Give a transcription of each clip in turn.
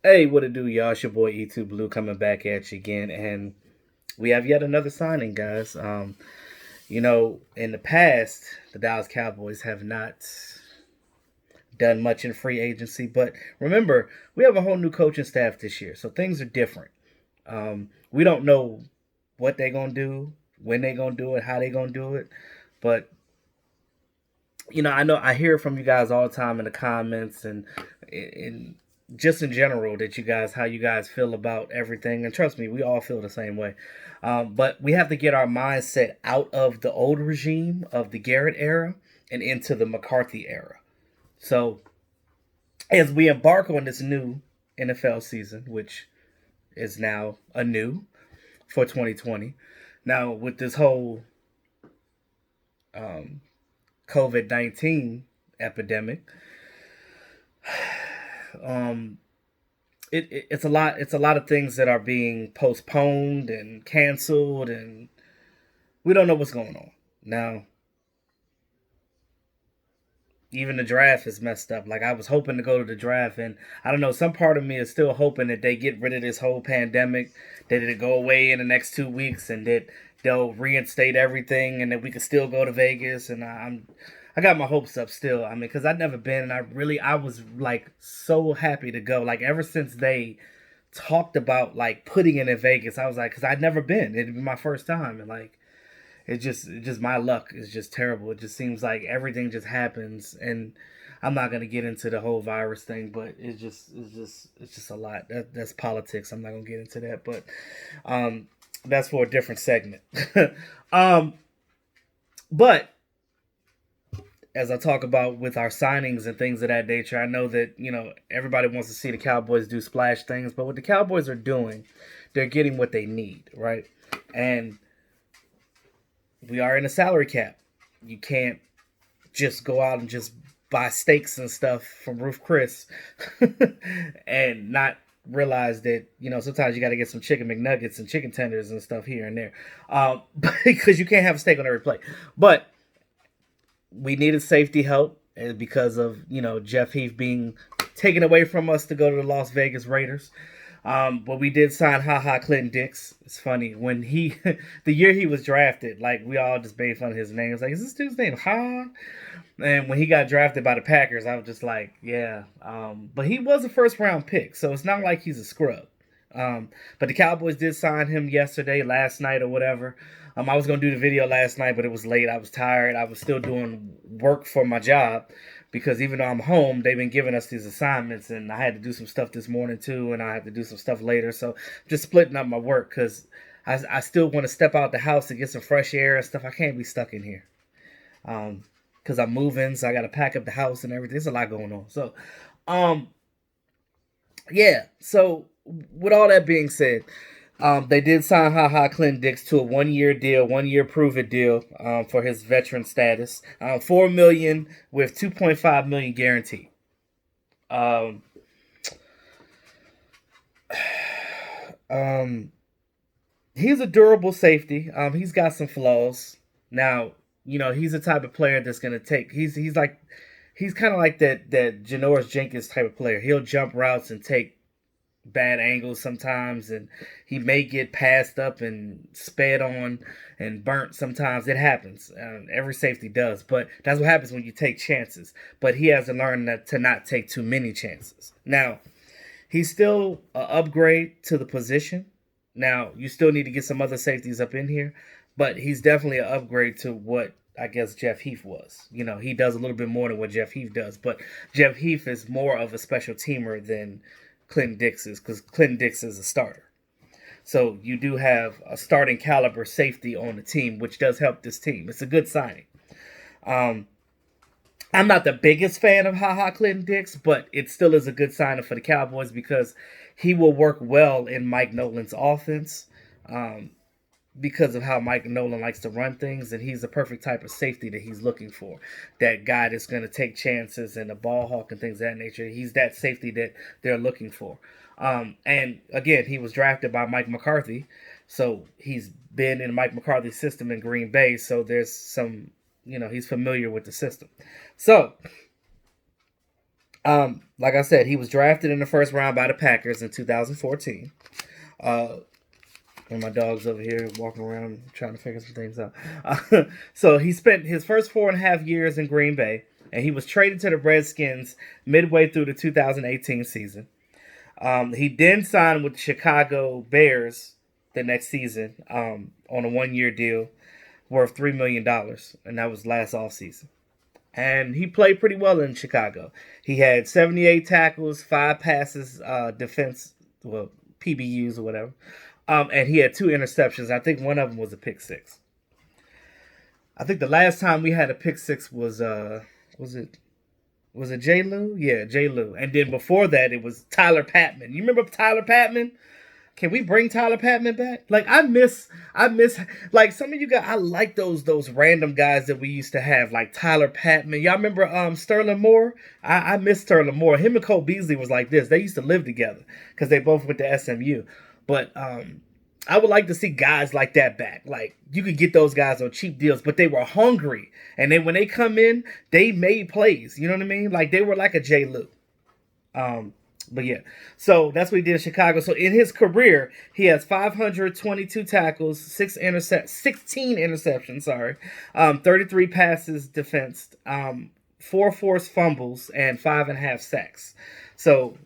Hey, what it do, y'all? It's your boy E2 Blue coming back at you again, and we have yet another signing, guys. In the past, the Dallas Cowboys have not done much in free agency, but remember, we have a whole new coaching staff this year, so things are different. We don't know what they're gonna do, when they're gonna do it, how they're gonna do it, but I know I hear from you guys all the time in the comments and in just in general that how you guys feel about everything, and trust me, we all feel the same way. But we have to get our mindset out of the old regime of the Garrett era and into the McCarthy era. So as we embark on this new NFL season, which is now anew for 2020, now with this whole um, COVID-19 epidemic, um, it's a lot of things that are being postponed and canceled, and we don't know what's going on now. Even the draft is messed up. Like, I was hoping to go to the draft, and I don't know, some part of me is still hoping that they get rid of this whole pandemic, that it go away in the next 2 weeks, and that they'll reinstate everything, and that we can still go to Vegas. And I got my hopes up still. I mean, because I've never been, and I was like so happy to go. Like, ever since they talked about like putting it in Vegas, I was like, because I'd never been. It'd be my first time, and like it just my luck is just terrible. It just seems like everything just happens, and I'm not gonna get into the whole virus thing, but it's just a lot. That's politics. I'm not gonna get into that, but that's for a different segment. um, but as I talk about with our signings and things of that nature, I know that everybody wants to see the Cowboys do splash things, but what the Cowboys are doing, they're getting what they need, right? And we are in a salary cap. You can't just go out and just buy steaks and stuff from Roof Chris and not realize that sometimes you got to get some chicken McNuggets and chicken tenders and stuff here and there, because you can't have a steak on every plate. But we needed safety help, and because of Jeff Heath being taken away from us to go to the Las Vegas Raiders. But we did sign Ha Ha Clinton Dix. It's funny when the year he was drafted, like we all just made fun of his name. It's like, is this dude's name Ha? And when he got drafted by the Packers, I was just like, yeah. But he was a first round pick, so it's not like he's a scrub. But the Cowboys did sign him yesterday, last night, or whatever. I was gonna do the video last night, but it was late. I was tired. I was still doing work for my job because even though I'm home, they've been giving us these assignments, and I had to do some stuff this morning too, and I have to do some stuff later. So just splitting up my work because I still want to step out the house and get some fresh air and stuff. I can't be stuck in here because I'm moving, so I got to pack up the house and everything. There's a lot going on. So, um, yeah. So with all that being said, they did sign Ha Ha Clinton Dix to a 1 year deal, 1 year prove it deal for his veteran status. 4 million with 2.5 million guaranteed. Um, um, he's a durable safety. He's got some flaws. Now, he's the type of player that's gonna take. He's kind of like that Janoris Jenkins type of player. He'll jump routes and take bad angles sometimes, and he may get passed up and sped on and burnt sometimes. It happens. Every safety does, but that's what happens when you take chances. But he has to learn to not take too many chances. Now, he's still an upgrade to the position. Now, you still need to get some other safeties up in here, but he's definitely an upgrade to what I guess Jeff Heath was. He does a little bit more than what Jeff Heath does, but Jeff Heath is more of a special teamer than Clinton Dix is, because Clinton Dix is a starter. So you do have a starting caliber safety on the team, which does help this team. It's a good signing. Um, I'm not the biggest fan of Ha Ha Clinton Dix, but it still is a good signing for the Cowboys because he will work well in Mike Nolan's offense. Um, because of how Mike Nolan likes to run things, and he's the perfect type of safety that he's looking for. That guy that's going to take chances and the ball hawk and things of that nature. He's that safety that they're looking for. And again, he was drafted by Mike McCarthy, so he's been in Mike McCarthy's system in Green Bay. So there's some, he's familiar with the system. So Like I said, he was drafted in the first round by the Packers in 2014. Uh, and my dog's over here walking around trying to figure some things out. So he spent his first 4.5 years in Green Bay, and he was traded to the Redskins midway through the 2018 season. He then signed with the Chicago Bears the next season on a 1-year deal worth $3 million, and that was last offseason. And he played pretty well in Chicago. He had 78 tackles, 5 passes, defense, well, PBUs or whatever. And he had 2 interceptions. I think one of them was a pick six. I think the last time we had a pick six was it J. Lou? Yeah, J. Lou. And then before that, it was Tyler Patman. You remember Tyler Patman? Can we bring Tyler Patman back? Like I miss like some of you guys. I like those random guys that we used to have, like Tyler Patman. Y'all remember Sterling Moore? I miss Sterling Moore. Him and Cole Beasley was like this. They used to live together because they both went to SMU. But I would like to see guys like that back. Like you could get those guys on cheap deals, but they were hungry, and then when they come in, they made plays. You know what I mean? Like they were like a J. Lou. But yeah, so that's what he did in Chicago. So in his career, he has 522 tackles, 16 interceptions, 33 passes defensed, 4 forced fumbles, and 5.5 sacks. So,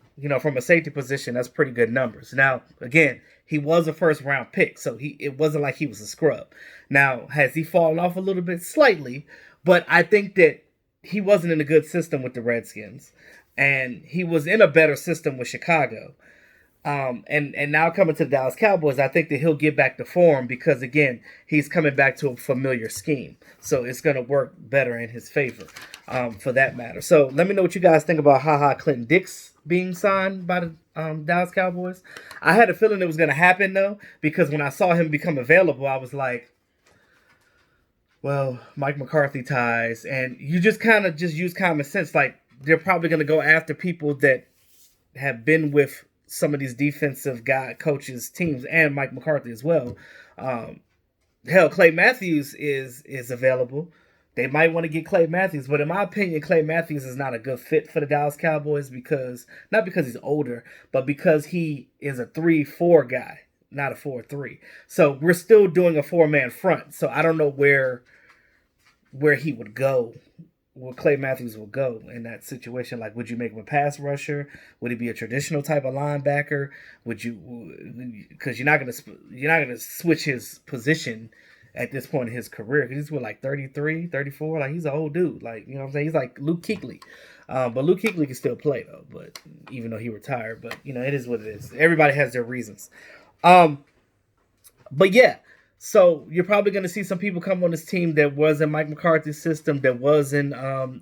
from a safety position, that's pretty good numbers. Now, again, he was a first round pick, so it wasn't like he was a scrub. Now, has he fallen off a little bit? Slightly, but I think that he wasn't in a good system with the Redskins. And he was in a better system with Chicago. And now coming to the Dallas Cowboys, I think that he'll get back to form because, again, he's coming back to a familiar scheme. So it's going to work better in his favor for that matter. So let me know what you guys think about Ha Ha Clinton Dix being signed by the Dallas Cowboys. I had a feeling it was going to happen, though, because when I saw him become available, I was like, well, Mike McCarthy ties. And you just kind of use common sense. Like, they're probably going to go after people that have been with some of these defensive coaches teams and Mike McCarthy as well. Hell, Clay Matthews is available. They might want to get Clay Matthews, but in my opinion, Clay Matthews is not a good fit for the Dallas Cowboys not because he's older, but because he is a 3-4 guy, not a 4-3. So we're still doing a 4-man front. So I don't know where he would go. Where Clay Matthews will go in that situation. Like, would you make him a pass rusher? Would he be a traditional type of linebacker? Would you? Because you're not gonna switch his position at this point in his career. He's with like 33, 34. Like he's an old dude. Like what I'm saying. He's like Luke Kuechly. But Luke Kuechly can still play though. But even though he retired, but it is what it is. Everybody has their reasons. But yeah. So you're probably going to see some people come on this team that was in Mike McCarthy's system, that was in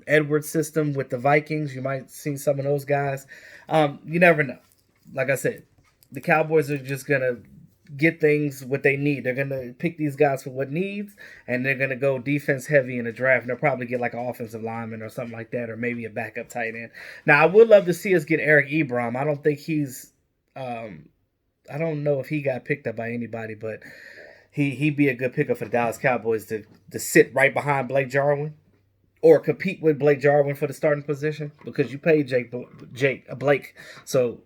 Edwards' system with the Vikings. You might see some of those guys. You never know. Like I said, the Cowboys are just going to get things what they need. They're going to pick these guys for what needs, and they're going to go defense heavy in the draft. And they'll probably get like an offensive lineman or something like that, or maybe a backup tight end. Now, I would love to see us get Eric Ebron. I don't think he's I don't know if he got picked up by anybody, but he'd be a good pickup for the Dallas Cowboys to sit right behind Blake Jarwin or compete with Blake Jarwin for the starting position because you paid Blake. So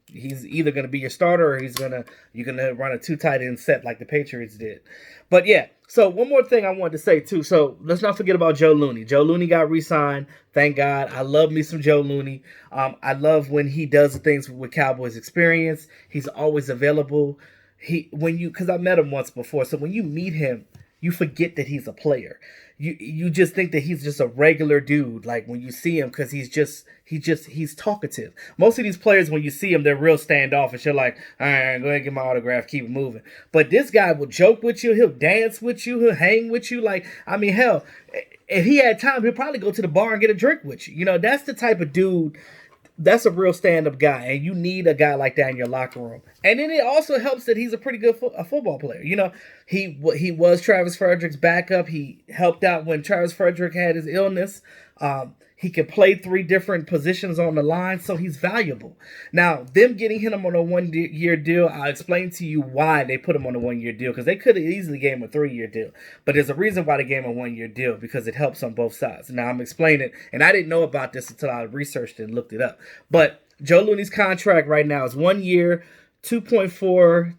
he's either going to be your starter or you're going to run a 2 tight end set like the Patriots did. But yeah, so one more thing I wanted to say too. So let's not forget about Joe Looney. Joe Looney got re-signed. Thank God. I love me some Joe Looney. I love when he does the things with Cowboys experience. He's always available. Because I met him once before, so when you meet him, you forget that he's a player. You just think that he's just a regular dude. Like when you see him, because he's talkative. Most of these players, when you see them, they're real standoffish. You're like, all right, go ahead and get my autograph, keep it moving. But this guy will joke with you, he'll dance with you, he'll hang with you. Like, I mean, hell, if he had time, he'll probably go to the bar and get a drink with you. That's the type of dude. That's a real stand-up guy, and you need a guy like that in your locker room. And then it also helps that he's a pretty good football player. He was Travis Frederick's backup. He helped out when Travis Frederick had his illness. He can play 3 different positions on the line, so he's valuable. Now, them getting him on a 1-year deal, I'll explain to you why they put him on a 1-year deal, because they could have easily gave him a 3-year deal. But there's a reason why they gave him a 1-year deal, because it helps on both sides. Now, I'm explaining it, and I didn't know about this until I researched it and looked it up. But Joe Looney's contract right now is 1 year, 2.4,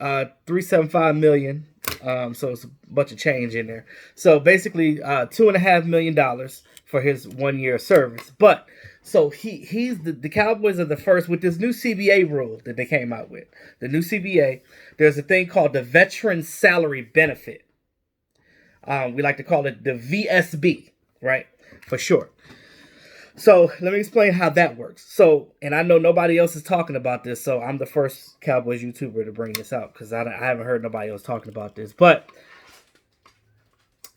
375 million. So it's a bunch of change in there. So basically, $2.5 million for his 1 year service. But so he's the Cowboys are the first with this new CBA rule that they came out with. The new CBA, there's a thing called the Veteran Salary Benefit. We like to call it the VSB, right? For short. So let me explain how that works. So, and I know nobody else is talking about this, so I'm the first Cowboys YouTuber to bring this out because I haven't heard nobody else talking about this. But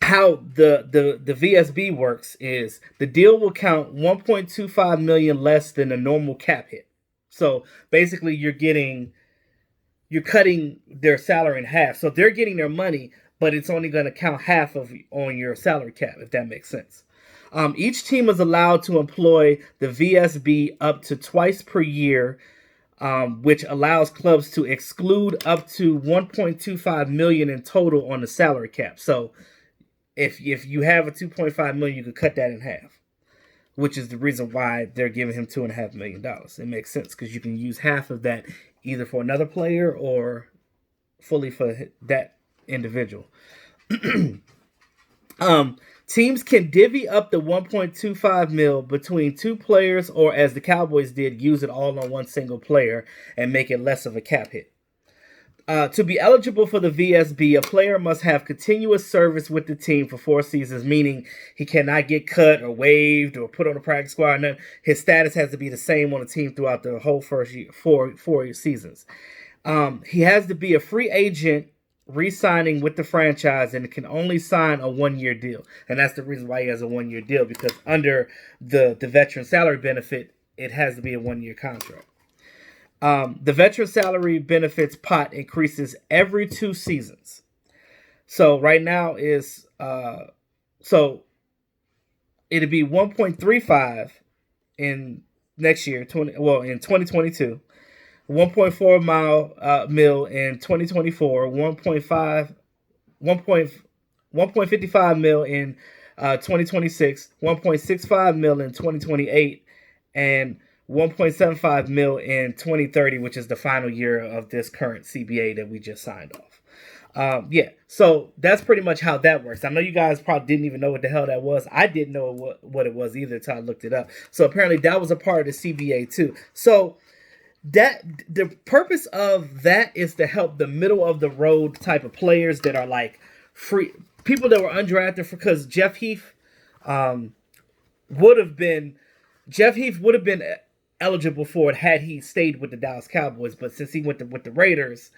how the VSB works is the deal will count 1.25 million less than a normal cap hit. So basically, you're cutting their salary in half. So they're getting their money, but it's only going to count half of on your salary cap, if that makes sense. Each team is allowed to employ the VSB up to twice per year, which allows clubs to exclude up to 1.25 million in total on the salary cap. So if you have a 2.5 million, you could cut that in half, which is the reason why they're giving him $2.5 million. It makes sense because you can use half of that either for another player or fully for that individual. Teams can divvy up the 1.25 mil between 2 players, or as the Cowboys did, use it all on one single player and make it less of a cap hit. To be eligible for the VSB, a player must have continuous service with the team for 4 seasons, meaning he cannot get cut or waived or put on the practice squad. None. His status has to be the same on the team throughout the whole first year, four seasons. He has to be a free agent re-signing with the franchise, and can only sign a 1-year deal. And that's the reason why he has a 1-year deal, because under the veteran salary benefit, it has to be a 1-year contract. The veteran salary benefits pot increases every 2 seasons. So right now is so it'll be 1.35 in next year, in 2022. 1.4 mil in 2024, 1.55 mil in 2026, 1.65 mil in 2028, and 1.75 mil in 2030, which is the final year of this current CBA that we just signed off. So that's pretty much how that works. I know you guys probably didn't even know what the hell that was. I didn't know what it was either until I looked it up. So apparently that was a part of the CBA too. So that the purpose of that is to help the middle of the road type of players that are like free people that were undrafted, because Jeff Heath would have been eligible for it had he stayed with the Dallas Cowboys, but since he went with the Raiders,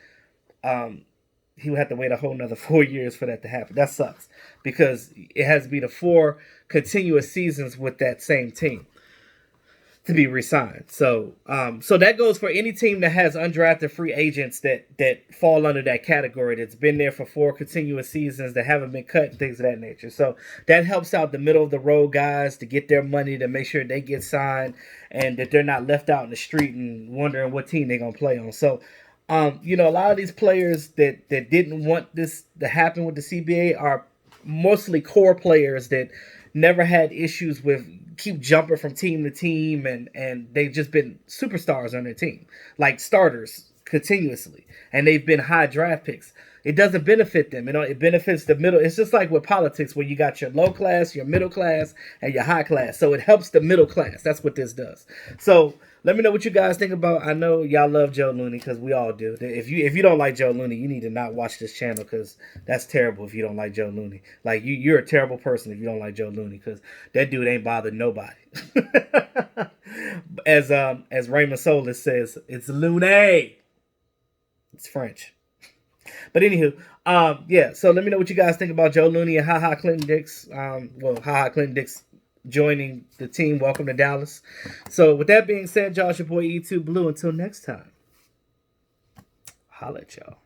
he would have to wait a whole another 4 years for that to happen. That sucks because it has to be the 4 continuous seasons with that same team to be re-signed. So that goes for any team that has undrafted free agents that fall under that category, that's been there for 4 continuous seasons, that haven't been cut, and things of that nature. So that helps out the middle of the road guys to get their money, to make sure they get signed and that they're not left out in the street and wondering what team they're going to play on. So, a lot of these players that didn't want this to happen with the CBA are mostly core players that never had issues with keep jumping from team to team, and they've just been superstars on their team, like starters continuously, and they've been high draft picks. It doesn't benefit them. It benefits the middle. It's just like with politics, where you got your low class, your middle class, and your high class. So it helps the middle class. That's what this does. So let me know what you guys think about. I know y'all love Joe Looney, because we all do. If you don't like Joe Looney, you need to not watch this channel, because that's terrible if you don't like Joe Looney. Like, you're a terrible person if you don't like Joe Looney, because that dude ain't bothered nobody. As Raymond Solis says, it's Looney. It's French. But anywho, so let me know what you guys think about Joe Looney and Ha Ha Clinton Dix. Ha Ha Clinton Dix joining the team. Welcome to Dallas. So with that being said, y'all, it's your boy E2 Blue. Until next time, holla at y'all.